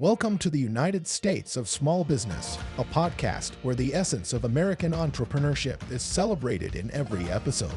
Welcome to the United States of Small Business, a podcast where the essence of American entrepreneurship is celebrated in every episode.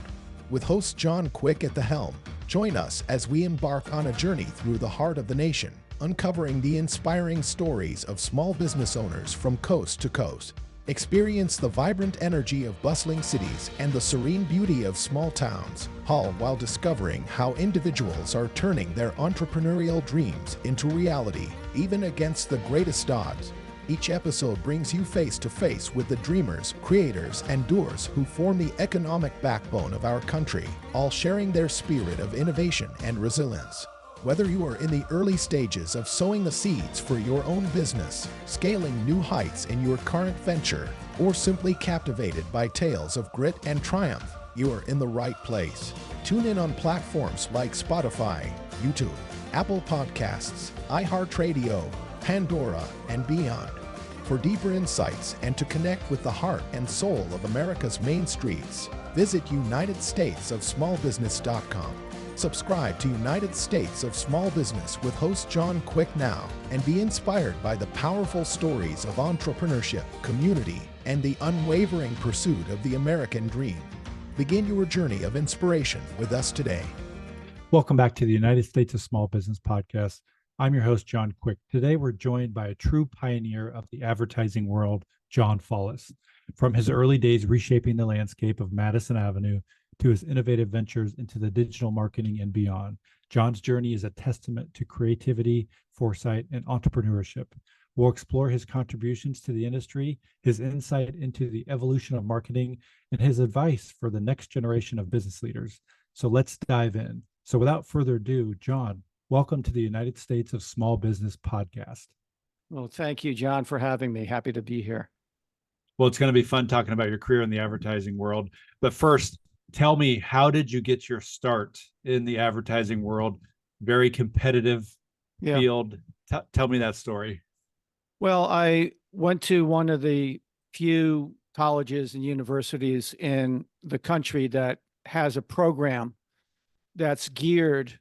With host John Quick at the helm, join us as we embark on a journey through the heart of the nation, uncovering the inspiring stories of small business owners from coast to coast. Experience the vibrant energy of bustling cities and the serene beauty of small towns, all while discovering how individuals are turning their entrepreneurial dreams into reality, even against the greatest odds. Each episode brings you face to face with the dreamers, creators, and doers who form the economic backbone of our country, all sharing their spirit of innovation and resilience. Whether you are in the early stages of sowing the seeds for your own business, scaling new heights in your current venture, or simply captivated by tales of grit and triumph, you are in the right place. Tune in on platforms like Spotify, YouTube, Apple Podcasts, iHeartRadio, Pandora, and beyond. For deeper insights and to connect with the heart and soul of America's main streets, visit UnitedStatesOfSmallBusiness.com. Subscribe to United States of Small Business with host John Quick now and be inspired by the powerful stories of entrepreneurship, community, and the unwavering pursuit of the American dream. Begin your journey of inspiration with us today. Welcome back to the United States of Small Business podcast. I'm your host, John Quick. Today, we're joined by a true pioneer of the advertising world, John Follis. From his early days reshaping the landscape of Madison Avenue to his innovative ventures into the digital marketing and beyond, John's journey is a testament to creativity, foresight, and entrepreneurship. We'll explore his contributions to the industry, his insight into the evolution of marketing, and his advice for the next generation of business leaders. So let's dive in. So without further ado, John, welcome to the United States of Small Business podcast. Well, thank you, John, for having me. Happy to be here. Well, it's going to be fun talking about your career in the advertising world. But first, tell me, how did you get your start in the advertising world? Very competitive field. Tell me that story. Well, I went to one of the few colleges and universities in the country that has a program that's geared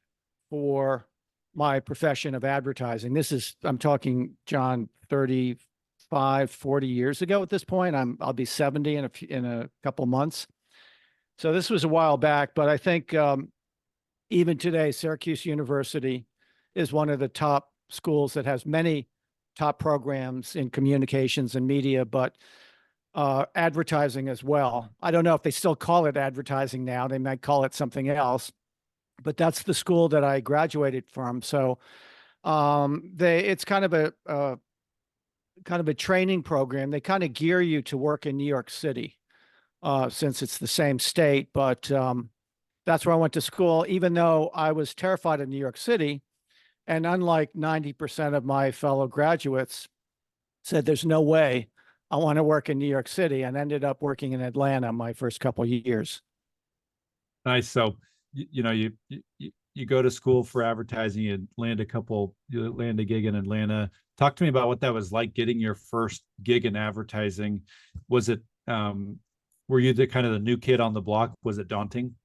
for my profession of advertising. I'm talking, John, 35, 40 years ago at this point. I'll be 70 in a couple months. So this was a while back, but I think even today, Syracuse University is one of the top schools that has many top programs in communications and media, but advertising as well. I don't know if they still call it advertising now. They might call it something else, but that's the school that I graduated from. So it's kind of a training program. They kind of gear you to work in New York City. Since it's the same state, but that's where I went to school, even though I was terrified of New York City. And unlike 90% of my fellow graduates said, there's no way I want to work in New York City, and ended up working in Atlanta my first couple of years. Nice. So, you go to school for advertising and you land a gig in Atlanta. Talk to me about what that was like, getting your first gig in advertising. Was it, were you the kind of the new kid on the block? Was it daunting?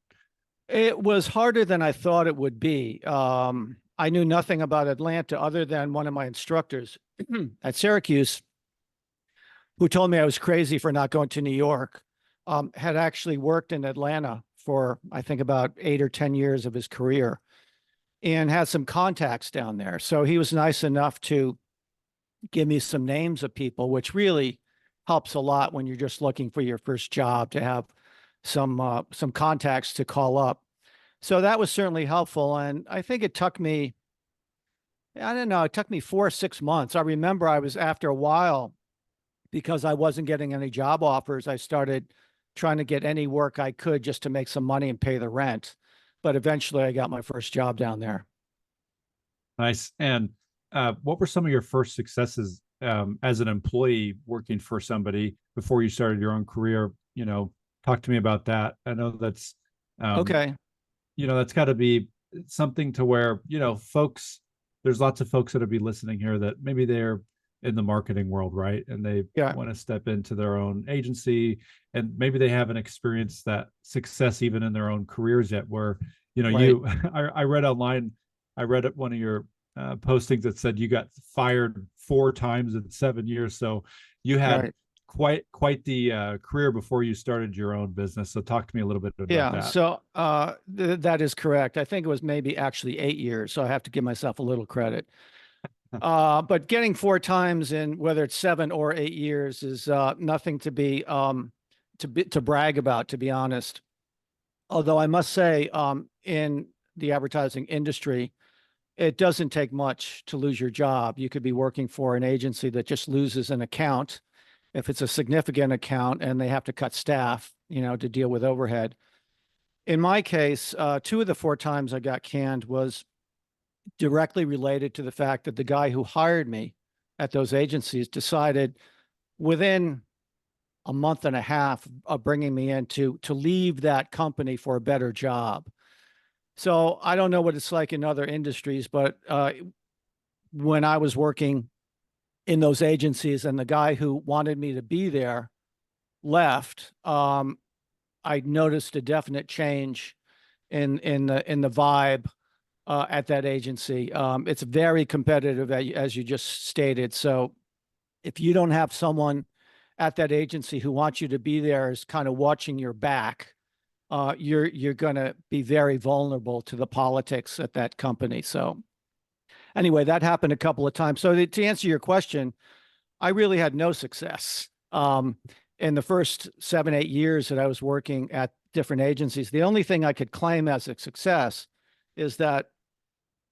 It was harder than I thought it would be. I knew nothing about Atlanta other than one of my instructors at Syracuse, who told me I was crazy for not going to New York, had actually worked in Atlanta for, I think, about 8 or 10 years of his career and had some contacts down there. So he was nice enough to give me some names of people, which really helps a lot when you're just looking for your first job, to have some contacts to call up. So that was certainly helpful. And I think it took me 4 or 6 months. I remember after a while, because I wasn't getting any job offers, I started trying to get any work I could just to make some money and pay the rent. But eventually I got my first job down there. Nice. And what were some of your first successes as an employee working for somebody before you started your own career? Talk to me about that. I know that's okay. That's got to be something to where, folks, there's lots of folks that'll be listening here that maybe they're in the marketing world, right? And they want to step into their own agency, and maybe they haven't experienced that success even in their own careers yet, where, right. I read online, I read one of your postings that said you got fired 4 times in 7 years. So you had quite the career before you started your own business. So talk to me a little bit about that. So that is correct. I think it was maybe actually 8 years. So I have to give myself a little credit. But getting 4 times in whether it's 7 or 8 years is nothing to brag about, to be honest. Although I must say, in the advertising industry, it doesn't take much to lose your job. You could be working for an agency that just loses an account, if it's a significant account, and they have to cut staff, to deal with overhead. In my case, 2 of the 4 times I got canned was directly related to the fact that the guy who hired me at those agencies decided within a month and a half of bringing me in to leave that company for a better job. So I don't know what it's like in other industries, but when I was working in those agencies and the guy who wanted me to be there left, I noticed a definite change in the vibe at that agency. It's very competitive, as you just stated. So if you don't have someone at that agency who wants you to be there, is kind of watching your back, you're going to be very vulnerable to the politics at that company. So anyway, that happened a couple of times. So to answer your question, I really had no success in the first 7, 8 years that I was working at different agencies. The only thing I could claim as a success is that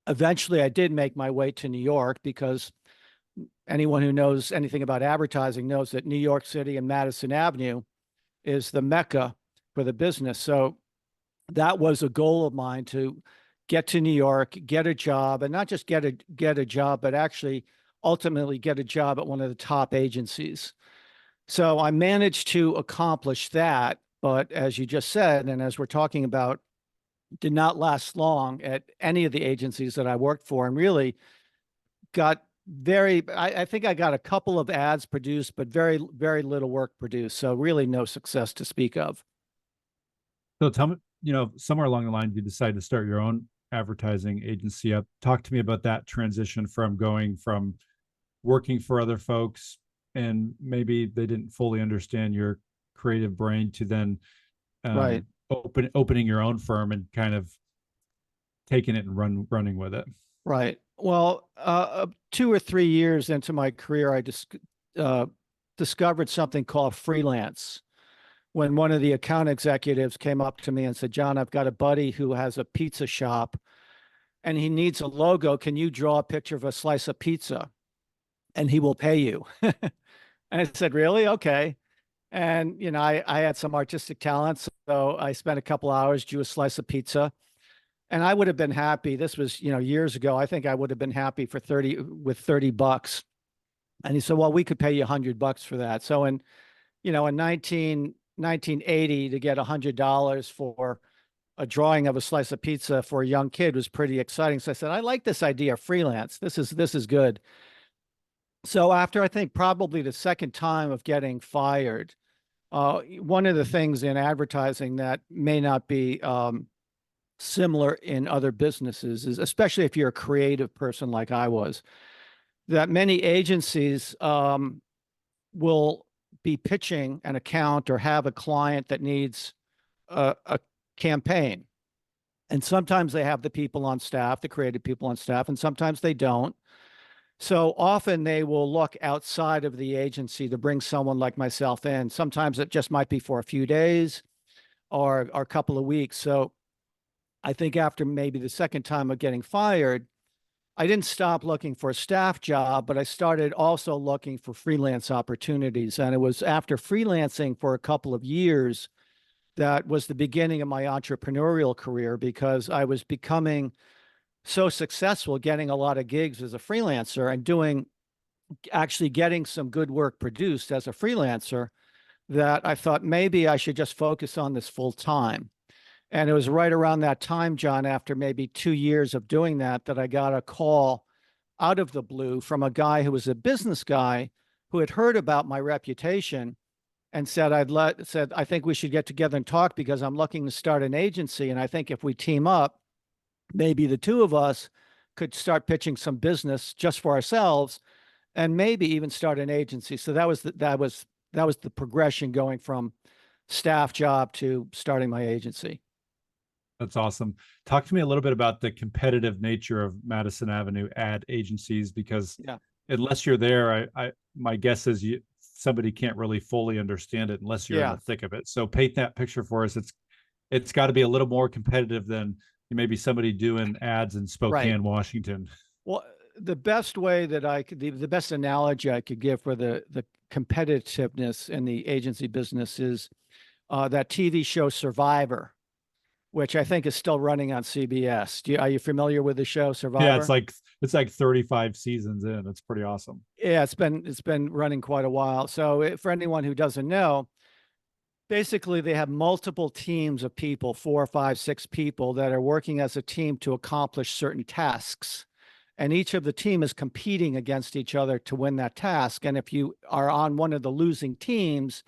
eventually I did make my way to New York, because anyone who knows anything about advertising knows that New York City and Madison Avenue is the mecca for the business. So that was a goal of mine, to get to New York, get a job, and not just get a job, but actually ultimately get a job at one of the top agencies. So I managed to accomplish that, but as you just said, and as we're talking about, did not last long at any of the agencies that I worked for, and really got I think I got a couple of ads produced, but very, very little work produced. So really no success to speak of. So tell me, somewhere along the line, you decided to start your own advertising agency up. Talk to me about that transition from going from working for other folks, and maybe they didn't fully understand your creative brain, to then Right. opening your own firm and kind of taking it and running with it. Right. Well, 2 or 3 years into my career, I discovered something called freelance. When one of the account executives came up to me and said, "John, I've got a buddy who has a pizza shop and he needs a logo. Can you draw a picture of a slice of pizza and he will pay you?" And I said, "Really? Okay." And, I had some artistic talent. So I spent a couple hours, drew a slice of pizza, and I would have been happy. This was, years ago. I think I would have been happy for $30. And he said, "Well, we could pay you $100 for that." So in 1980, to get $100 for a drawing of a slice of pizza for a young kid was pretty exciting. So I said, "I like this idea of freelance. This is good." So after, I think, probably the second time of getting fired, one of the things in advertising that may not be similar in other businesses is, especially if you're a creative person like I was, that many agencies will be pitching an account or have a client that needs a campaign. And sometimes they have the people on staff, the creative people on staff, and sometimes they don't. So often they will look outside of the agency to bring someone like myself in. Sometimes it just might be for a few days or a couple of weeks. So I think after maybe the second time of getting fired, I didn't stop looking for a staff job, but I started also looking for freelance opportunities. And it was after freelancing for a couple of years that was the beginning of my entrepreneurial career, because I was becoming so successful getting a lot of gigs as a freelancer and actually getting some good work produced as a freelancer, that I thought maybe I should just focus on this full time. And it was right around that time, John, after maybe 2 years of doing that, that I got a call out of the blue from a guy who was a business guy who had heard about my reputation and said, "I think we should get together and talk, because I'm looking to start an agency. And I think if we team up, maybe the two of us could start pitching some business just for ourselves and maybe even start an agency. So that was the progression going from staff job to starting my agency. That's awesome. Talk to me a little bit about the competitive nature of Madison Avenue ad agencies, because Yeah. unless you're there, my guess is somebody can't really fully understand it unless you're in the thick of it. So paint that picture for us. It's got to be a little more competitive than maybe somebody doing ads in Spokane, Washington. Well, the best way that the best analogy I could give for the competitiveness in the agency business is that TV show Survivor, which I think is still running on CBS. Are you familiar with the show Survivor? Yeah, it's like 35 seasons in. It's pretty awesome. Yeah, it's been running quite a while. So for anyone who doesn't know, basically they have multiple teams of people, 4, 5, 6 people that are working as a team to accomplish certain tasks. And each of the team is competing against each other to win that task. And if you are on one of the losing teams,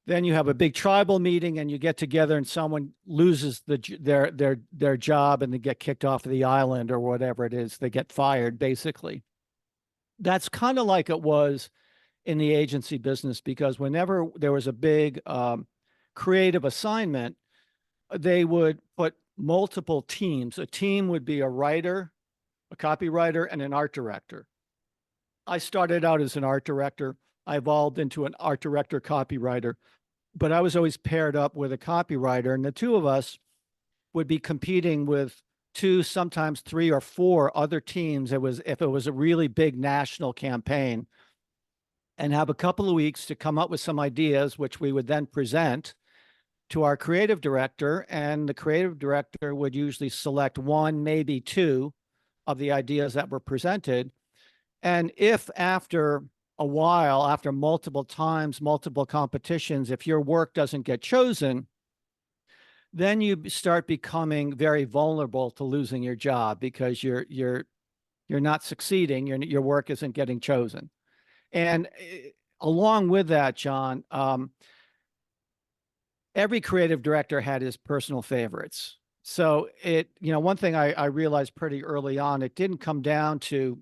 then you have a big tribal meeting and you get together and someone loses their job and they get kicked off of the island or whatever it is. They get fired, basically. That's kind of like it was in the agency business, because whenever there was a big creative assignment, they would put multiple teams. A team would be a writer, a copywriter, and an art director. I started out as an art director. I evolved into an art director copywriter, but I was always paired up with a copywriter, and the two of us would be competing with 2, sometimes 3 or 4 other teams. If it was a really big national campaign, and have a couple of weeks to come up with some ideas, which we would then present to our creative director, and the creative director would usually select 1, maybe 2 of the ideas that were presented. And if after a while, after multiple times, multiple competitions, if your work doesn't get chosen, then you start becoming very vulnerable to losing your job, because you're not succeeding, your work isn't getting chosen. And along with that, John, every creative director had his personal favorites. So one thing I realized pretty early on, it didn't come down to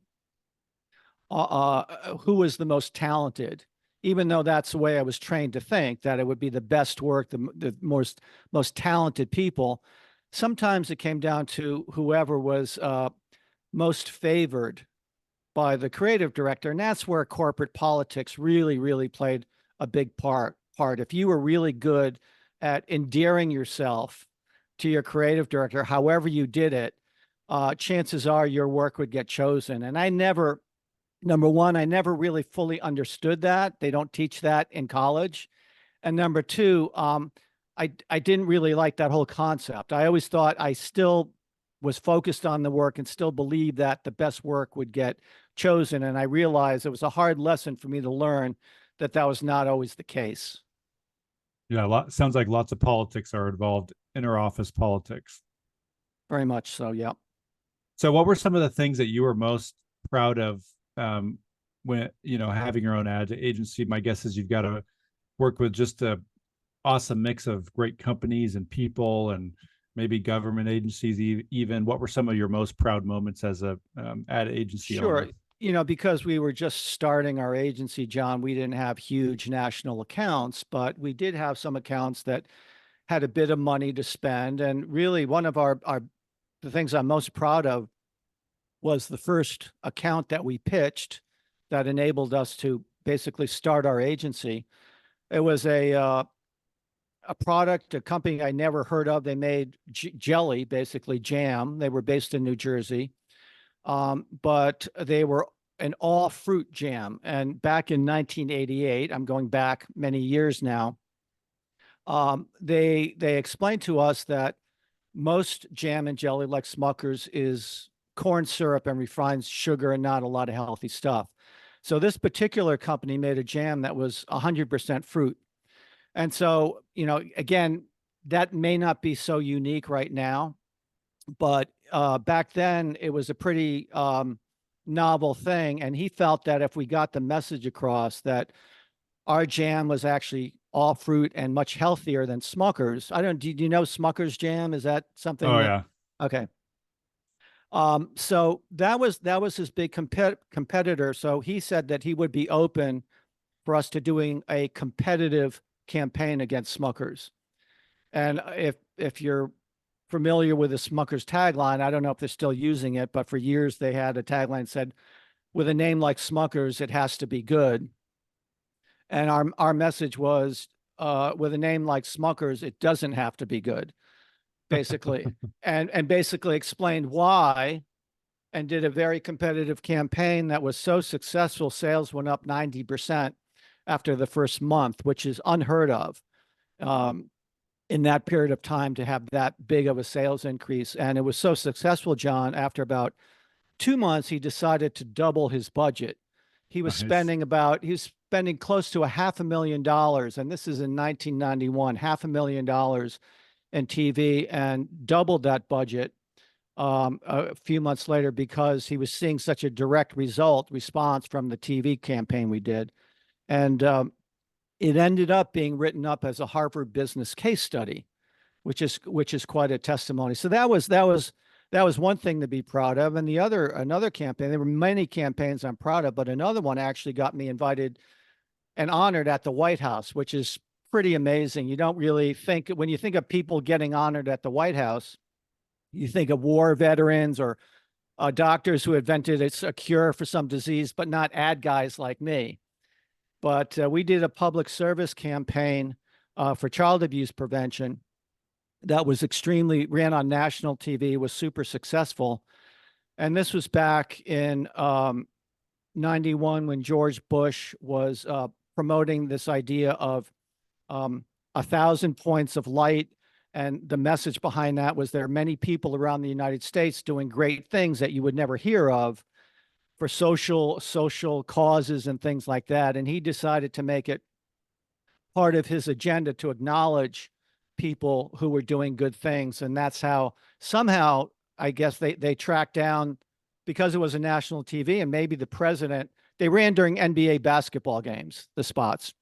who was the most talented, even though that's the way I was trained to think, that it would be the best work, the most talented people. Sometimes it came down to whoever was most favored by the creative director. And that's where corporate politics really, really played a big part. If you were really good at endearing yourself to your creative director, however you did it, chances are your work would get chosen. And number one, I never really fully understood that. They don't teach that in college. And number 2, I didn't really like that whole concept. I always thought I still was focused on the work and still believed that the best work would get chosen. And I realized it was a hard lesson for me to learn that was not always the case. Yeah, sounds like lots of politics are involved, inter-office politics. Very much so, yeah. So what were some of the things that you were most proud of when, having your own ad agency? My guess is you've got to work with just a awesome mix of great companies and people, and maybe government agencies even. What were some of your most proud moments as a ad agency owner? Sure. Because we were just starting our agency, John, we didn't have huge national accounts, but we did have some accounts that had a bit of money to spend. And really one of the things I'm most proud of was the first account that we pitched that enabled us to basically start our agency. It was a product, a company I never heard of. They made jelly, basically jam. They were based in New Jersey, but they were an all fruit jam. And back in 1988, I'm going back many years now, they explained to us that most jam and jelly, like Smucker's, is corn syrup and refined sugar and not a lot of healthy stuff. So this particular company made a jam that was 100% fruit. And so, again, that may not be so unique right now, but back then it was a pretty novel thing. And he felt that if we got the message across that our jam was actually all fruit and much healthier than Smucker's. Do you know Smucker's jam? Is that something? Oh, yeah. Okay. So that was his big competitor. So he said that he would be open for us to doing a competitive campaign against Smuckers. And if you're familiar with the Smuckers tagline, I don't know if they're still using it, but for years they had a tagline that said, with a name like Smuckers, it has to be good. And our message was, with a name like Smuckers, it doesn't have to be good, basically, and basically explained why, and did a very competitive campaign that was so successful. Sales went up 90% after the first month, which is unheard of in that period of time to have that big of a sales increase. And it was so successful, John, after about 2 months, he decided to double his budget. He was Nice. he was spending close to $500,000. And this is in 1991, $500,000 in TV, and doubled that budget a few months later because he was seeing such a direct response from the TV campaign we did. And it ended up being written up as a Harvard business case study, which is quite a testimony. So that was one thing to be proud of. And another campaign, there were many campaigns I'm proud of, but another one actually got me invited and honored at the White House, which is pretty amazing. You don't really think, when you think of people getting honored at the White House, you think of war veterans or doctors who invented a cure for some disease, but not ad guys like me. But we did a public service campaign for child abuse prevention that was ran on national TV, was super successful. And this was back in 91 when George Bush was promoting this idea of 1,000 points of light. And the message behind that was there are many people around the United States doing great things that you would never hear of for social causes and things like that. And he decided to make it part of his agenda to acknowledge people who were doing good things. And that's how somehow, I guess, they tracked down, because it was a national TV and maybe the president, they ran during NBA basketball games, the spots.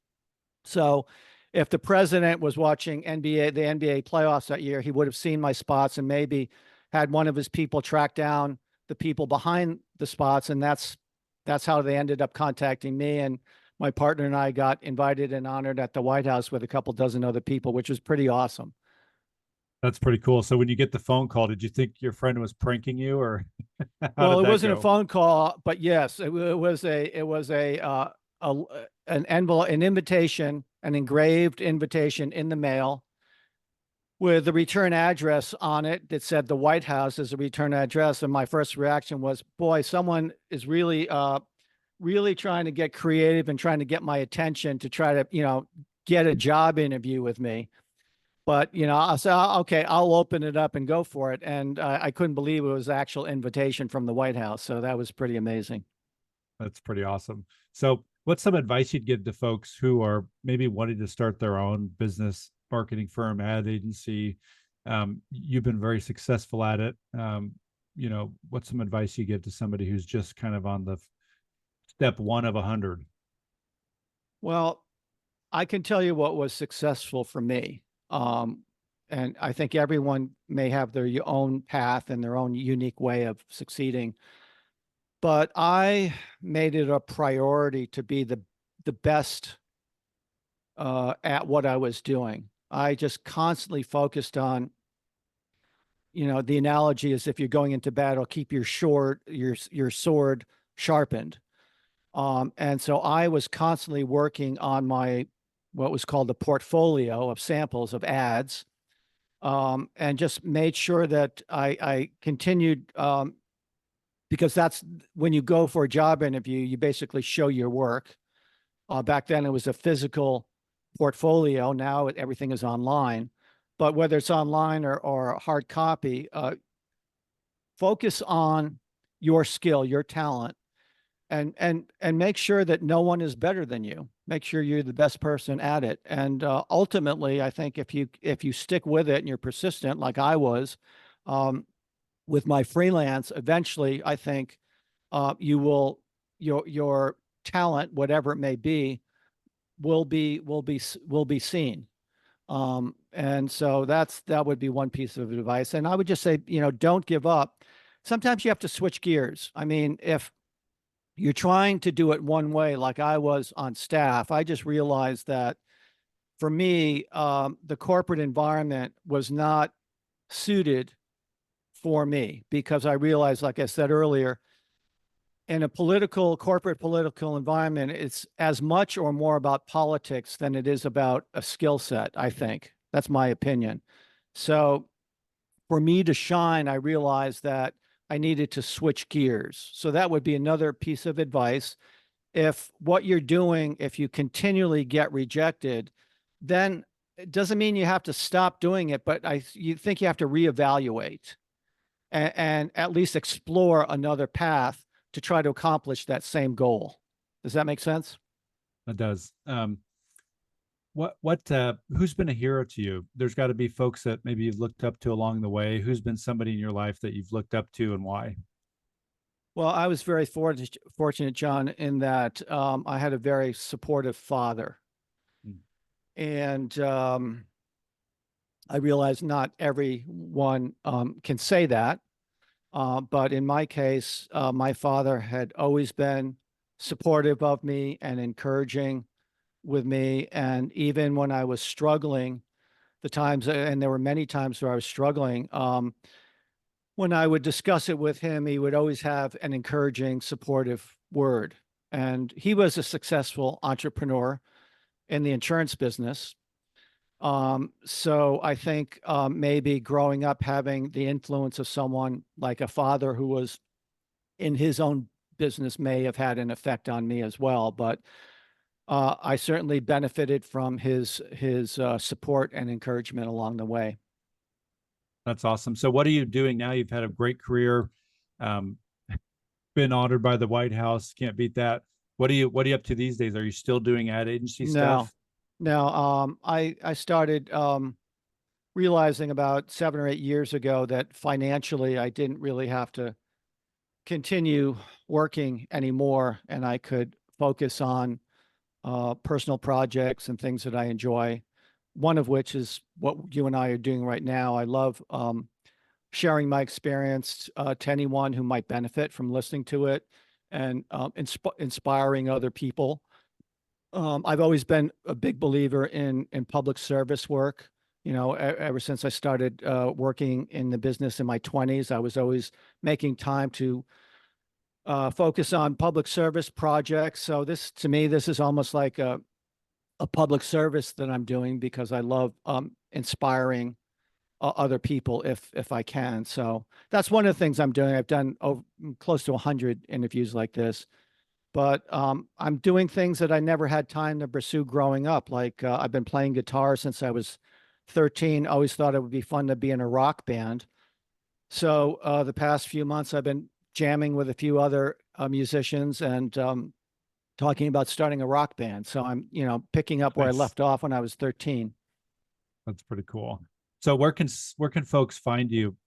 So if the president was watching the NBA playoffs that year, he would have seen my spots and maybe had one of his people track down the people behind the spots. And that's how they ended up contacting me. And my partner and I got invited and honored at the White House with a couple dozen other people, which was pretty awesome. That's pretty cool. So when you get the phone call, did you think your friend was pranking you, or how Well, did it that wasn't a go? phone call, but yes, it was an envelope, an invitation, an engraved invitation in the mail with the return address on it that said the White House as a return address. And my first reaction was, boy, someone is really trying to get creative and trying to get my attention to try to, get a job interview with me. But, I said, okay, I'll open it up and go for it. And I couldn't believe it was an actual invitation from the White House. So that was pretty amazing. That's pretty awesome. So what's some advice you'd give to folks who are maybe wanting to start their own business, marketing firm, ad agency? You've been very successful at it. What's some advice you give to somebody who's just kind of on the step one of 100? Well, I can tell you what was successful for me. And I think everyone may have their own path and their own unique way of succeeding. But I made it a priority to be the best at what I was doing. I just constantly focused on, the analogy is if you're going into battle, keep your sword sharpened. And so I was constantly working on what was called a portfolio of samples of ads, and just made sure that I continued, because that's when you go for a job interview, you basically show your work. Back then it was a physical portfolio. Now everything is online, but whether it's online or hard copy, focus on your skill, your talent, and make sure that no one is better than you. Make sure you're the best person at it. And ultimately, I think if you stick with it and you're persistent, like I was, with my freelance, eventually, I think your talent, whatever it may be, will be seen. And so that would be one piece of advice. And I would just say, don't give up. sometimes you have to switch gears. I mean, if you're trying to do it one way, like I was on staff, I just realized that for me, the corporate environment was not suited for me because I realized, like I said earlier, in a corporate political environment, it's as much or more about politics than it is about a skill set, I think. That's my opinion. So for me to shine, I realized that I needed to switch gears. So that would be another piece of advice. If what you're doing, if you continually get rejected, then it doesn't mean you have to stop doing it, but you think you have to reevaluate and at least explore another path to try to accomplish that same goal. Does that make sense? It does. Who's been a hero to you? There's got to be folks that maybe you've looked up to along the way. Who's been somebody in your life that you've looked up to, and why? Well, I was very fortunate, John, in that I had a very supportive father. Mm. And I realize not everyone can say that. But in my case, my father had always been supportive of me and encouraging with me. And even when I was struggling, and there were many times where I was struggling, when I would discuss it with him, he would always have an encouraging, supportive word. And he was a successful entrepreneur in the insurance business. So I think maybe growing up having the influence of someone like a father who was in his own business may have had an effect on me as well. But I certainly benefited from his support and encouragement along the way. That's awesome. So what are you doing now? You've had a great career, um, been honored by the White House. Can't beat that. What are you up to these days? Are you still doing ad agency No, stuff? no. I started realizing about 7 or 8 years ago that financially I didn't really have to continue working anymore, and I could focus on personal projects and things that I enjoy. One of which is what you and I are doing right now. I love sharing my experience to anyone who might benefit from listening to it and inspiring other people. I've always been a big believer in public service work. You know, ever since I started working in the business in my 20s, I was always making time to focus on public service projects. So this, to me, this is almost like a public service that I'm doing because I love inspiring other people if I can. So that's one of the things I'm doing. I've done close to 100 interviews like this, but I'm doing things that I never had time to pursue growing up. Like I've been playing guitar since I was 13. Always thought it would be fun to be in a rock band. So the past few months, I've been jamming with a few other musicians and talking about starting a rock band. So I'm, picking up where I Nice. left off when I was 13. That's pretty cool. So where can folks find you?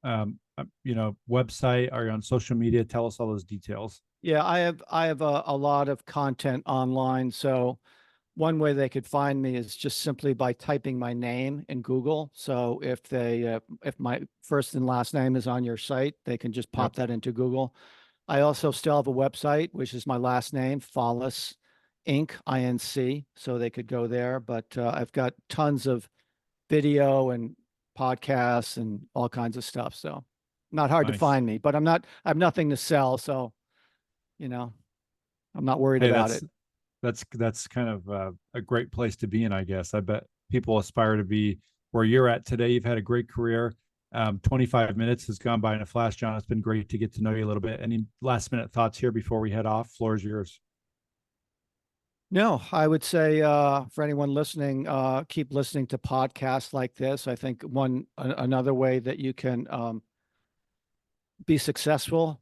Website? Are you on social media? Tell us all those details. Yeah, I have a lot of content online. So one way they could find me is just simply by typing my name in Google. So if my first and last name is on your site, they can just pop that into Google. I also still have a website, which is my last name, Follis Inc. INC. So they could go there. But I've got tons of video and podcasts and all kinds of stuff. So not hard to Nice. find me, but I have nothing to sell. So, I'm not worried about it. That's kind of a great place to be in, I guess. I bet people aspire to be where you're at today. You've had a great career. 25 minutes has gone by in a flash, John. It's been great to get to know you a little bit. Any last minute thoughts here before we head off? Floor is yours. No, I would say for anyone listening, keep listening to podcasts like this. I think another way that you can be successful,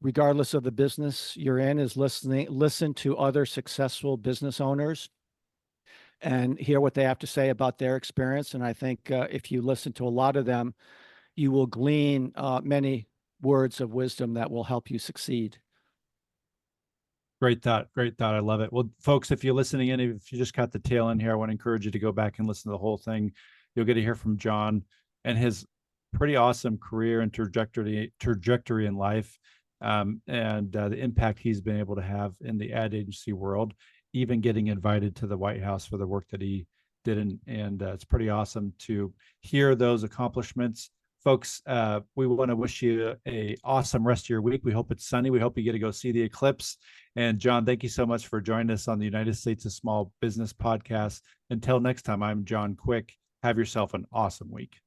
regardless of the business you're in, is listen to other successful business owners and hear what they have to say about their experience. And I think if you listen to a lot of them, you will glean many words of wisdom that will help you succeed. Great thought. Great thought. I love it. Well, folks, if you're listening in, if you just caught the tail end here, I want to encourage you to go back and listen to the whole thing. You'll get to hear from John and his pretty awesome career and trajectory in life, and the impact he's been able to have in the ad agency world, even getting invited to the White House for the work that he did. And it's pretty awesome to hear those accomplishments. Folks, we want to wish you a awesome rest of your week. We hope it's sunny. We hope you get to go see the eclipse. And John, thank you so much for joining us on the United States of Small Business podcast. Until next time, I'm John Quick. Have yourself an awesome week.